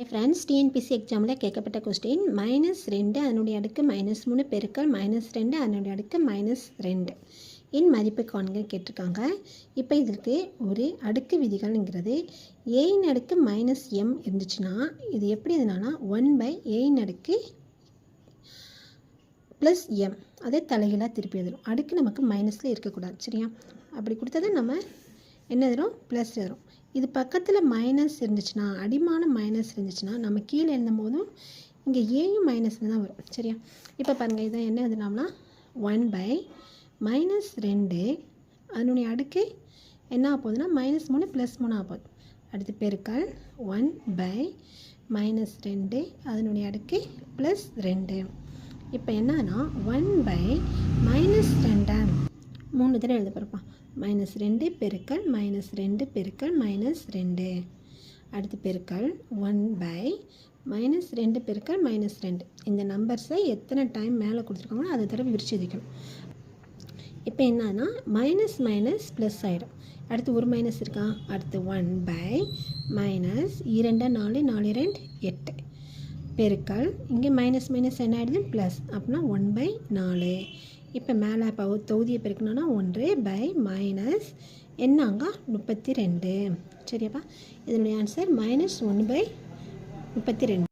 Friends, TNPSC எக்ஸாமில் கேட்கப்பட்ட question -2 அதனுடைய அடுக்கு -3 பெருக்கல் -2 அதனுடைய அடுக்கு -2 இன் மதிப்பு காண்க கேட்டிருக்காங்க. இப்போ இதற்கு ஒரு அடுக்கு விதிகள்ங்கிறது ஏயின் அடுக்கு -m இருந்துச்சுன்னா இது எப்படி இருந்ததுன்னா 1/a அடுக்கு +m அதே தலைகீழாக திருப்பி எழுதுறோம். அடுக்கு நமக்கு மைனஸில் இருக்கக்கூடாது, சரியா? அப்படி கொடுத்தது நம்ம என்ன எழுதுறோம்? ப்ளஸ் எழுதுறோம். இது பக்கத்தில் மைனஸ் இருந்துச்சுன்னா, அடிமான மைனஸ் இருந்துச்சுன்னா நம்ம கீழே எழுதும் போதும் இங்கே ஏயும் மைனஸில் தான் வரும், சரியா? இப்போ பாருங்கள், இதை என்ன எழுதுனோம்னா 1/-2 அதனுடைய அடுக்கு என்ன ஆக போகுதுன்னா -3 +3 ஆக போகுது. அடுத்து பெருக்கல் 1/-2 அதனுடைய அடுக்கு +2. இப்போ என்னன்னா 1/-2 3 தடவை எழுத போகிறப்பா. -2 பெருக்கல் -2 பெருக்கல் -2 அடுத்து பெருக்கல் 1/-2 பெருக்கல் -2. இந்த நம்பர்ஸை எத்தனை டைம் மேலே கொடுத்துருக்காங்களோ அதை தடவை விரிச்சு எழுதிக்கணும். இப்போ என்னன்னா மைனஸ் மைனஸ் ப்ளஸ் ஆகிடும். அடுத்து ஒரு மைனஸ் இருக்கா? அடுத்து 1/-2 4 4 2 8 பெருக்கல் இங்கே மைனஸ் மைனஸ் என்ன ஆகிடுது? ப்ளஸ். அப்படின்னா 1/4. இப்போ மேலே தொகுதியை பெருக்கணும்னா 1/- என்னங்க 32, சரியாப்பா? இதனுடைய ஆன்சர் -1/32.